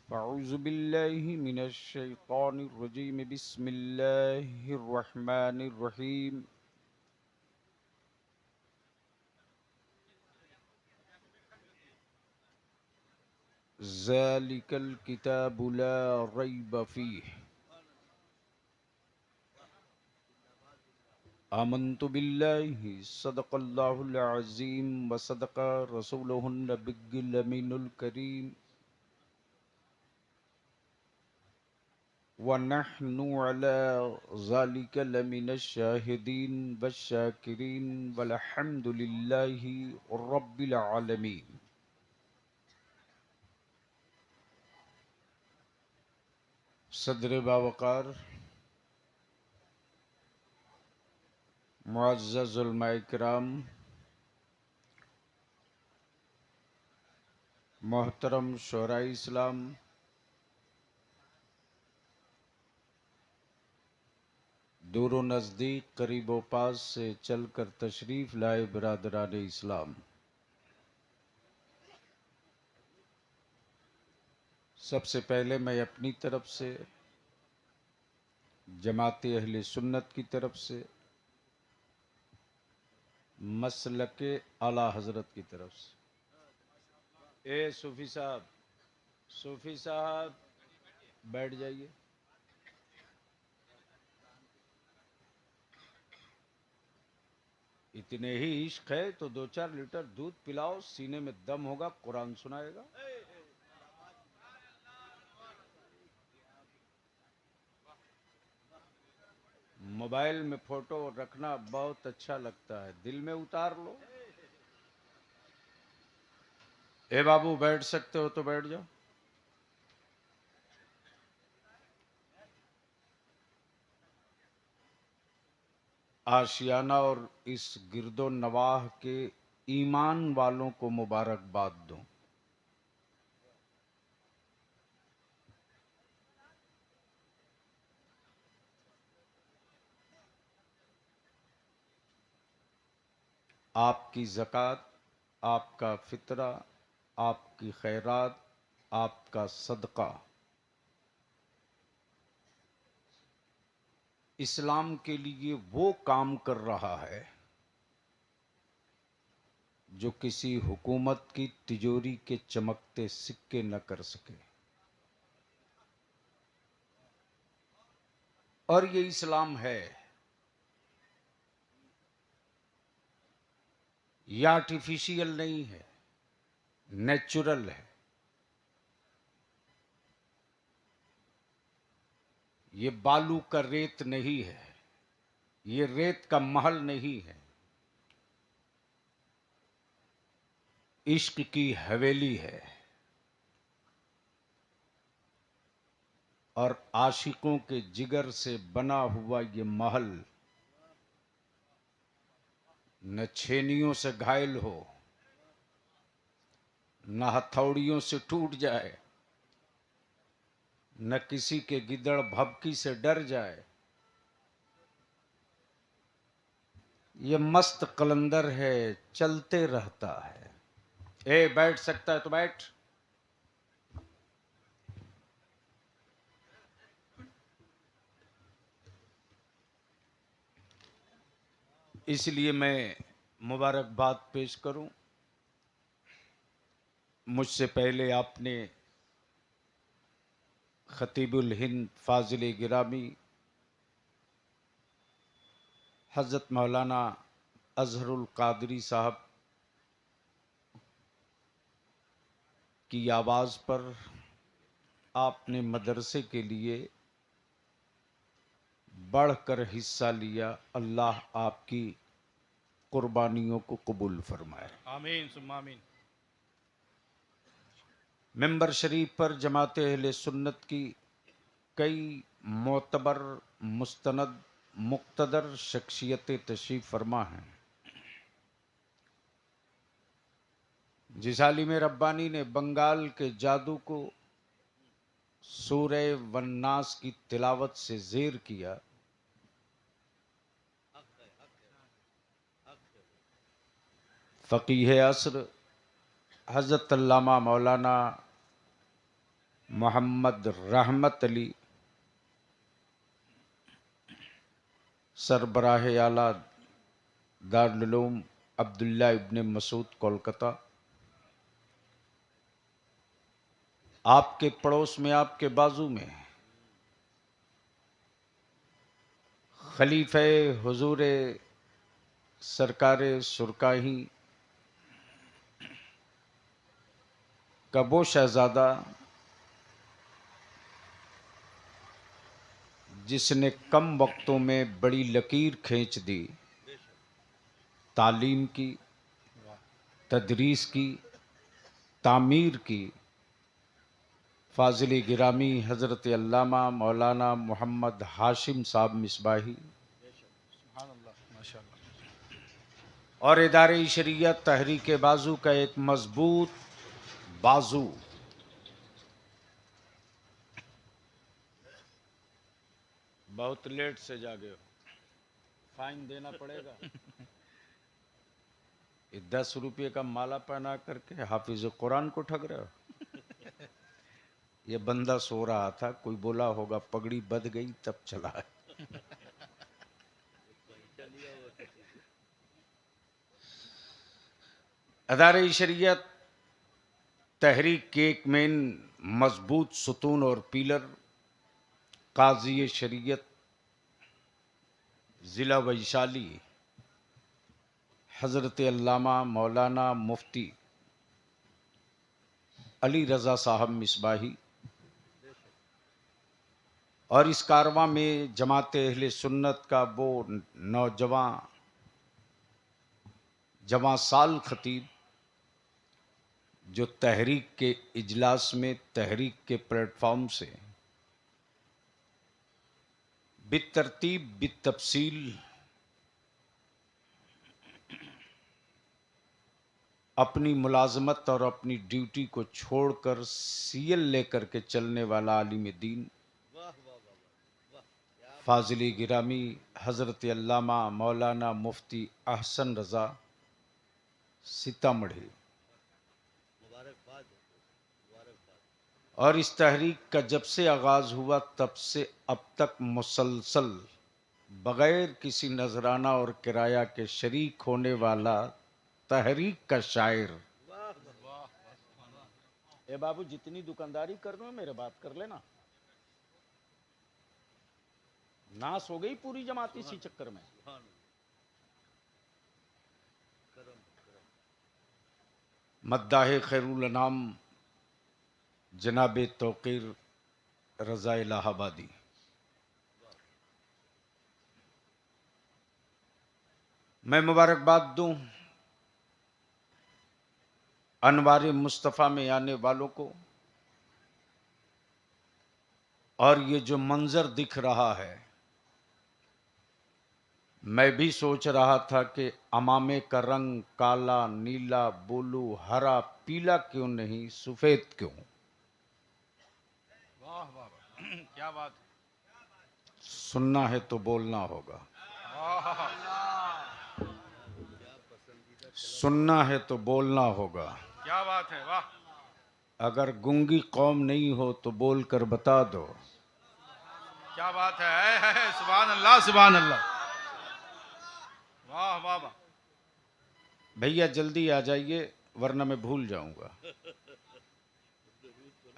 अऊज़ु बिल्लाहि मिनश शैतानिर रजीम बिस्मिल्लाहिर रहमानिर रहीम ज़ालिकल किताबु ला रैब फ़ीह आमन्तु बिल्लाहि सदक़ल्लाहुल अज़ीम व सदक़ रसूलुहुन नबिय्युल अमीनुल करीम व नहनु अला ज़ालिका लमिनश शाहिदीन वश्शाकिरीन वल्हम्दुलिल्लाहि रब्बिल आलमीन। सदर बावकार मुअज़्ज़ज़ उलमाए किराम, मोहतरम शोराए इस्लाम, दूर व नज़दीक करीब व पास से चलकर तशरीफ़ लाए बिरादरान इस्लाम, सबसे पहले मैं अपनी तरफ से, जमात अहले सुन्नत की तरफ से, मसलके आला हज़रत की तरफ से, ए सूफ़ी साहब बैठ जाइए। इतने ही इश्क है तो 2-4 लीटर दूध पिलाओ, सीने में दम होगा, कुरान सुनाएगा। मोबाइल में फोटो रखना बहुत अच्छा लगता है, दिल में उतार लो। ए बाबू, बैठ सकते हो तो बैठ जाओ। आशियाना और इस गिरदो नवाह के ईमान वालों को मुबारकबाद दूं। आपकी ज़कात, आपका फितरा, आपकी खैरात, आपका सदका इस्लाम के लिए वो काम कर रहा है जो किसी हुकूमत की तिजोरी के चमकते सिक्के न कर सके। और ये इस्लाम है, ये आर्टिफिशियल नहीं है, नेचुरल है। ये बालू का रेत नहीं है, ये रेत का महल नहीं है, इश्क की हवेली है। और आशिकों के जिगर से बना हुआ ये महल न छेनियों से घायल हो, न हथौड़ियों से टूट जाए, न किसी के गिदड़ भभकी से डर जाए। ये मस्त कलंदर है, चलते रहता है। ए, बैठ सकता है तो बैठ। इसलिए मैं मुबारकबाद पेश करूं। मुझसे पहले आपने खतीबुल हिंद फाजिल गिरामी हज़रत मौलाना अजहरुल कादरी साहब की आवाज़ पर आपने मदरसे के लिए बढ़कर हिस्सा लिया। अल्लाह आपकी कुर्बानियों को कबूल फरमाए, आमीन सुम्मा आमीन। मेंबर शरीफ पर जमात अहले सुन्नत की कई मोतबर, मुस्तनद, मुक्तदर शख्सियतें तशरीफ फरमा हैं। जिस आलिम रब्बानी ने बंगाल के जादू को सूरे वन्नास की तिलावत से ज़ेर किया, फ़कीह असर हज़रत अल्लामा मौलाना मोहम्मद रहमत अली सरबराह आला दारुल उलूम अब्दुल्ला इब्ने मसूद कोलकाता, आपके पड़ोस में, आपके बाजू में खलीफे हुजूर सरकारे सुरकाही का वो शहजादा जिसने कम वक्तों में बड़ी लकीर खींच दी, तालीम की, तदरीस की, तामीर की, फाजिल गिरामी हज़रत अल्लामा मौलाना मोहम्मद हाशिम साहब मिसबाही और इदारे शरीयत तहरीक बाजू का एक मजबूत बाजू, बहुत लेट से जागे हो, फाइन देना पड़ेगा। 10 रुपये का माला पहना करके हाफिज कुरान को ठग रहे हो। ये बंदा सो रहा था, कोई बोला होगा पगड़ी बध गई तब चला है। अदारे शरीयत तहरीक के एक मेन मजबूत सुतून और पिलर काजी शरीयत जिला वैशाली हजरत अल्लामा मौलाना मुफ्ती अली रजा साहब मिसबाही और इस कारवां में जमात अहले सुन्नत का वो नौजवान जवां साल खतीब जो तहरीक के इजलास में, तहरीक के प्लेटफॉर्म से बितरतीब बितफसील अपनी मुलाजमत और अपनी ड्यूटी को छोड़कर सीएल लेकर के चलने वाला आलिम दीन फाजिल गिरामी हजरत अल्लामा मौलाना मुफ्ती अहसन रजा सीतामढ़ी, और इस तहरीक का जब से आगाज हुआ तब से अब तक मुसलसल बगैर किसी नजराना और किराया के शरीक होने वाला तहरीक का शायर। ए बाबू, जितनी दुकानदारी कर रहे हो मेरे बात कर लेना। नाश हो गई पूरी जमात इसी चक्कर में। मद्दाह खैरुल अनाम जनाब तौकीर रजा इलाहाबादी, मैं मुबारकबाद दूं अनवार मुस्तफ़ा में आने वालों को। और ये जो मंजर दिख रहा है, मैं भी सोच रहा था कि अमामे का रंग काला, नीला, ब्लू, हरा, पीला क्यों नहीं, सफेद क्यों? वाह वाह, क्या बात। सुनना है तो बोलना होगा, सुनना है तो बोलना होगा। क्या बात है, वाह। अगर गूंगी कौम नहीं हो तो बोल कर बता दो। क्या बात है, सुभान अल्लाह, सुभान अल्लाह, वाह वाह वाह। भैया जल्दी आ जाइए वरना मैं भूल जाऊंगा।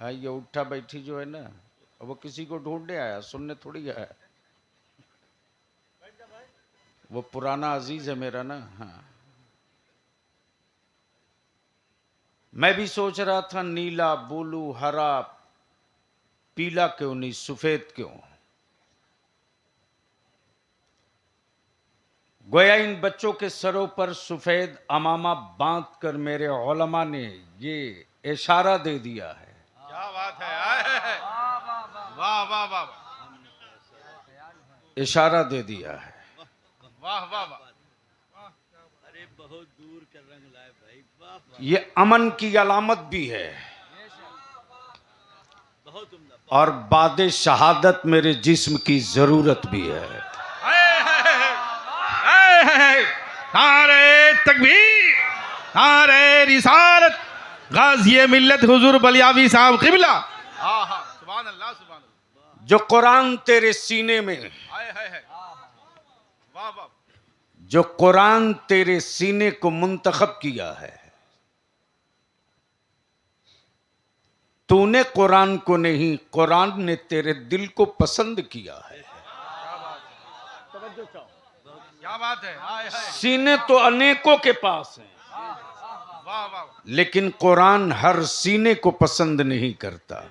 हाँ, ये उठा बैठी जो है ना, वो किसी को ढूंढने आया, सुनने थोड़ी आया। वो पुराना अजीज है मेरा ना। हाँ, मैं भी सोच रहा था नीला, ब्लू, हरा, पीला क्यों नहीं, सफेद क्यों? गोया इन बच्चों के सरों पर सफेद अमामा बांध कर मेरे उलमा ने ये इशारा दे दिया है। क्या बात है, वाह वाह वाह, इशारा दे दिया है। वाह वाह वाह, अरे बहुत दूर का रंग लाए भाई, वाह। ये अमन की अलामत भी है और बादे शहादत मेरे जिस्म की जरूरत भी है। नारे तकबीर, नारे रिसालत, गाज़ी मिल्लत हुजूर बलियावी साहब क़िबला हाँ हाँ, सुभान अल्लाह सुभान अल्लाह। जो कुरान तेरे सीने में, हाय हाय हाय, वाह वाह, जो कुरान तेरे सीने को मुंतखब किया है, तूने कुरान को नहीं, कुरान ने तेरे दिल को पसंद किया है। क्या बात है, हाय हाय। सीने तो अनेकों के पास हैं, वाह वाह, लेकिन कुरान हर सीने को पसंद नहीं करता।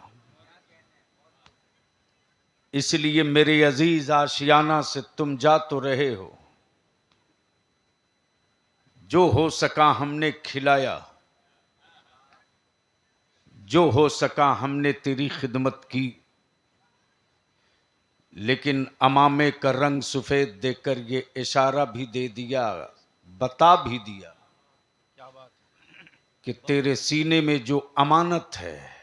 इसलिए मेरे अजीज आशियाना से तुम जा तो रहे हो, जो हो सका हमने खिलाया, जो हो सका हमने तेरी खिदमत की, लेकिन अमामे का रंग सफेद देकर ये इशारा भी दे दिया, बता भी दिया, क्या बात, कि तेरे सीने में जो अमानत है,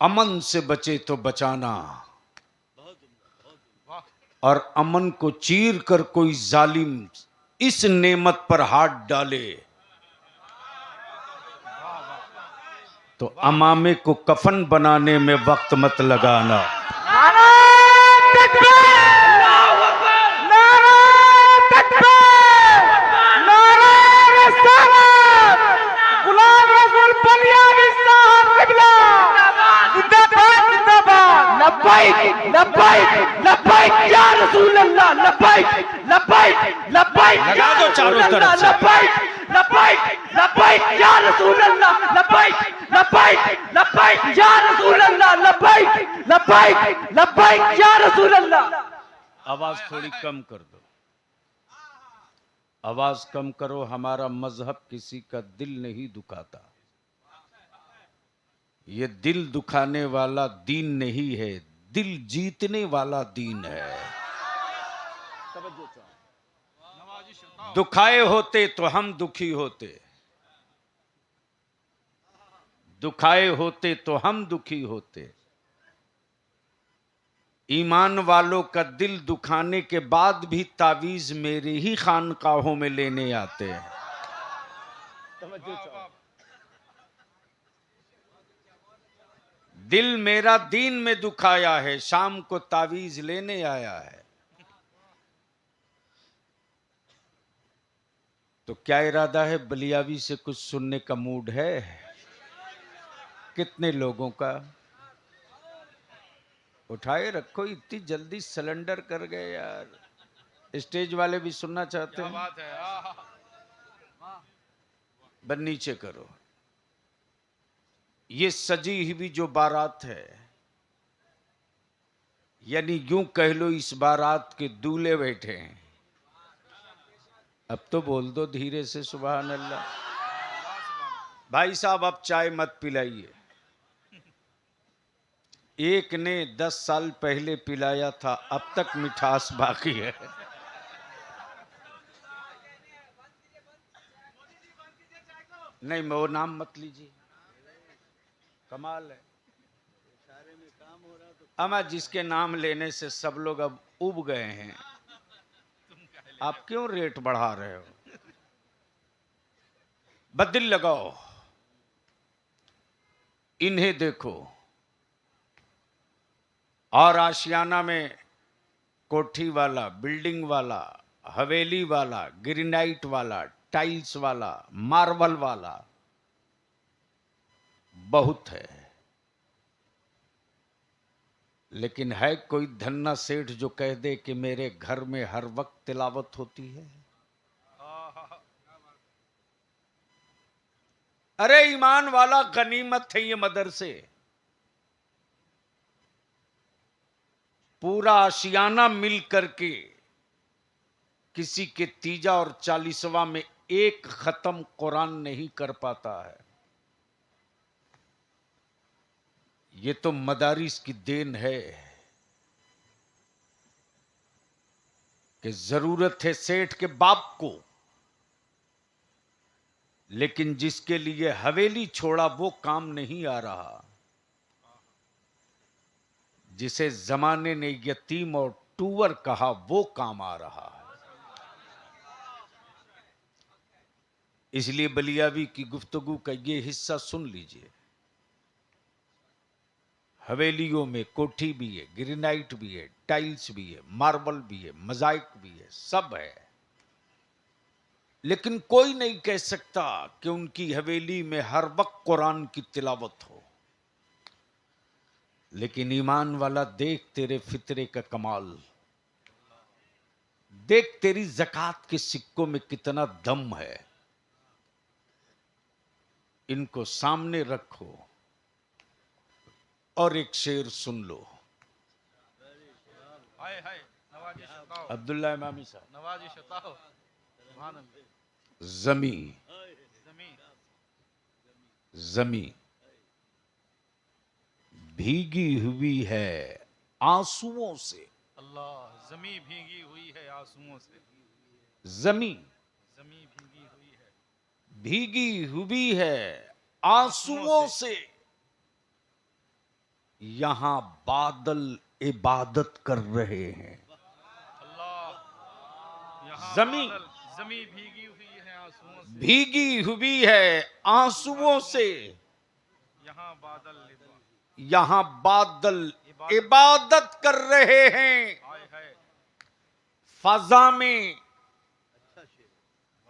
अमन से बचे तो बचाना, और अमन को चीर कर कोई जालिम इस नेमत पर हाथ डाले तो अमामे को कफन बनाने में वक्त मत लगाना। लगा दो चारों तरफ से। आवाज थोड़ी कम कर दो, आवाज कम करो। हमारा मजहब किसी का दिल नहीं दुखाता, ये दिल दुखाने वाला दीन नहीं है, दिल जीतने वाला दीन है। दुखाए होते तो हम दुखी होते, दुखाए होते तो हम दुखी होते। ईमान वालों का दिल दुखाने के बाद भी तावीज मेरे ही खानकाहों में लेने आते हैं। दिल मेरा दीन में दुखाया है, शाम को तावीज लेने आया है। तो क्या इरादा है, बलियावी से कुछ सुनने का मूड है? कितने लोगों का? उठाए रखो, इतनी जल्दी सिलेंडर कर गए यार। स्टेज वाले भी सुनना चाहते हैं? बात है, बस नीचे करो। ये सजी हुई जो बारात है, यानी यूं कह लो इस बारात के दूल्हे बैठे हैं। अब तो बोल दो धीरे से, सुभान अल्लाह। भाई साहब अब चाय मत पिलाइए। एक ने 10 साल पहले पिलाया था, अब तक मिठास बाकी है। नहीं, वो नाम मत लीजिए, कमाल है। अमा जिसके नाम लेने से सब लोग अब उब गए हैं, आप क्यों रेट बढ़ा रहे हो? बदिल लगाओ, इन्हें देखो। और आशियाना में कोठी वाला, बिल्डिंग वाला, हवेली वाला, ग्रेनाइट वाला, टाइल्स वाला, मार्बल वाला बहुत है, लेकिन है कोई धन्ना सेठ जो कह दे कि मेरे घर में हर वक्त तिलावत होती है? अरे ईमान वाला, गनीमत है ये मदरसे। पूरा आशियाना मिल करके किसी के तीजा और 40वां में एक खत्म कुरान नहीं कर पाता है। ये तो मदारिस की देन है कि जरूरत है सेठ के बाप को, लेकिन जिसके लिए हवेली छोड़ा वो काम नहीं आ रहा। जिसे जमाने ने यतीम और टूवर कहा वो काम आ रहा है। इसलिए बलियावी की गुफ्तगू का ये हिस्सा सुन लीजिए। हवेलियों में कोठी भी है, ग्रेनाइट भी है, टाइल्स भी है, मार्बल भी है, मोजाइक भी है, सब है। लेकिन कोई नहीं कह सकता कि उनकी हवेली में हर वक्त कुरान की तिलावत हो। लेकिन ईमान वाला, देख तेरे फितरे का कमाल, देख तेरी ज़कात के सिक्कों में कितना दम है। इनको सामने रखो और एक शेर सुन लो। हाय हाय नवाजी शताओ, अब्दुल्ला इमामी साहब। नवाजी शताओ, सुभान अल्लाह। जमी जमी जमी भीगी हुई है आंसुओं से। अल्लाह, जमी भीगी हुई है आंसुओं से। जमी जमी भीगी हुई है भीगी हुई है आंसुओं से। यहां बादल इबादत कर रहे हैं। अल्लाह, यहाँ जमी जमी भीगी हुई है आंसुओं से। भीगी हुई है आंसुओं से। यहाँ बादल यहां बादल इबादत कर रहे हैं। हाय हाय। फजा में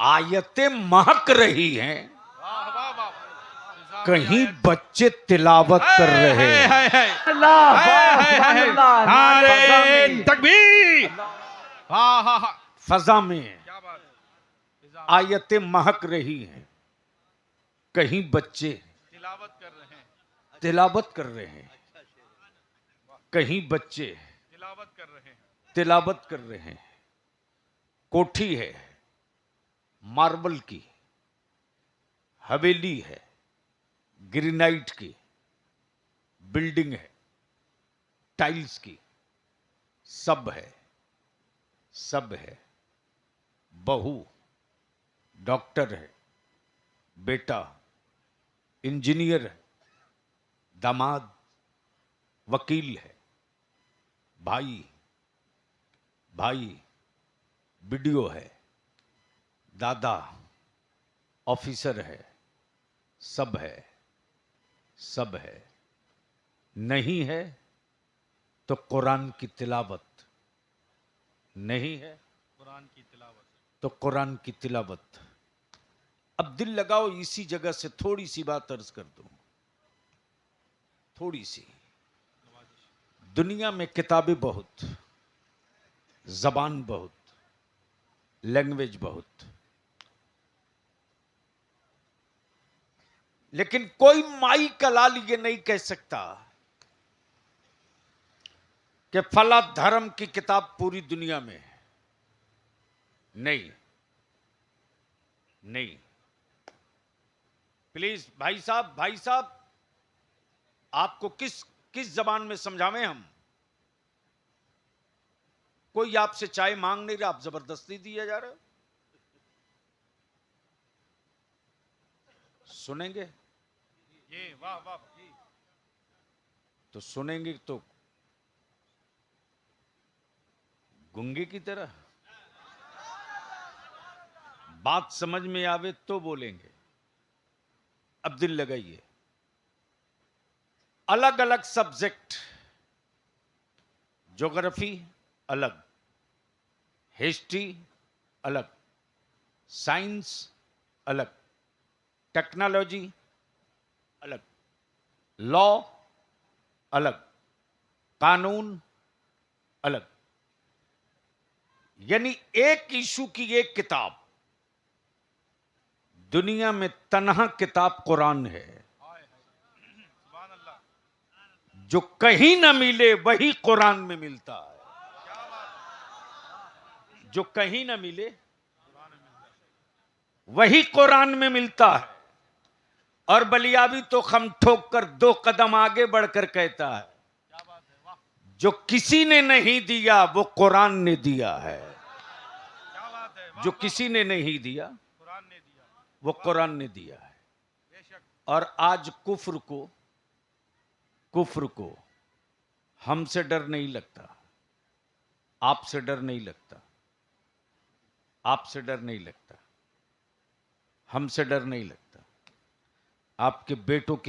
आयतें महक रही हैं। वाह वाह वाह। फिजा में कहीं आयत- बच्चे तिलावत कर रहे हैं। हाय हाय। अल्लाह नारे तकबीर। हाँ हाँ हाँ, फजा में क्या बात है। फिजा में आयतें महक रही हैं। कहीं बच्चे तिलावत कर रहे हैं, तिलावत कर रहे हैं। कहीं बच्चे तिलावत कर रहे हैं। तिलावत कर रहे हैं। कोठी है मार्बल की, हवेली है ग्रेनाइट की, बिल्डिंग है टाइल्स की, सब है, सब है। बहू डॉक्टर है, बेटा इंजीनियर है, दामाद वकील है, भाई बीडीओ है, दादा ऑफिसर है, सब है, सब है। नहीं है तो कुरान की तिलावत, नहीं है कुरान की तिलावत। तो कुरान की तिलावत। अब दिल लगाओ, इसी जगह से थोड़ी सी बात अर्ज कर दूं, थोड़ी सी। दुनिया में किताबें बहुत, जबान बहुत, लैंग्वेज बहुत, लेकिन कोई माई का लाल ये नहीं कह सकता कि फला धर्म की किताब पूरी दुनिया में है। नहीं नहीं, प्लीज भाई साहब, आपको किस किस जबान में समझावें हम? कोई आपसे चाय मांग नहीं रहा, आप जबरदस्ती दिया जा रहे हो। सुनेंगे ये वाह वाह। तो सुनेंगे तो गूंगे की तरह। बात समझ में आवे तो बोलेंगे। अब दिल लगाइए, अलग अलग सब्जेक्ट, ज्योग्राफी अलग, हिस्ट्री अलग, साइंस अलग, टेक्नोलॉजी अलग, लॉ अलग, कानून अलग। यानी एक इशू की एक किताब। दुनिया में तन्हा किताब कुरान है। सुभान अल्लाह। जो कहीं ना मिले वही कुरान में मिलता है। जो कहीं ना मिले वही कुरान में मिलता है। और बलियाबी तो खम ठोक कर 2 कदम आगे बढ़कर कहता है, क्या बात है, वाह। जो किसी ने नहीं दिया वो कुरान ने दिया है। क्या बात है, वाह जो वाह। किसी ने नहीं दिया कुरान ने दिया, वो कुरान ने दिया है। बेशक। और आज कुफ्र को हमसे डर नहीं लगता, आपसे डर नहीं लगता, आपसे डर नहीं लगता, हमसे डर नहीं लगता। आपके बेटों की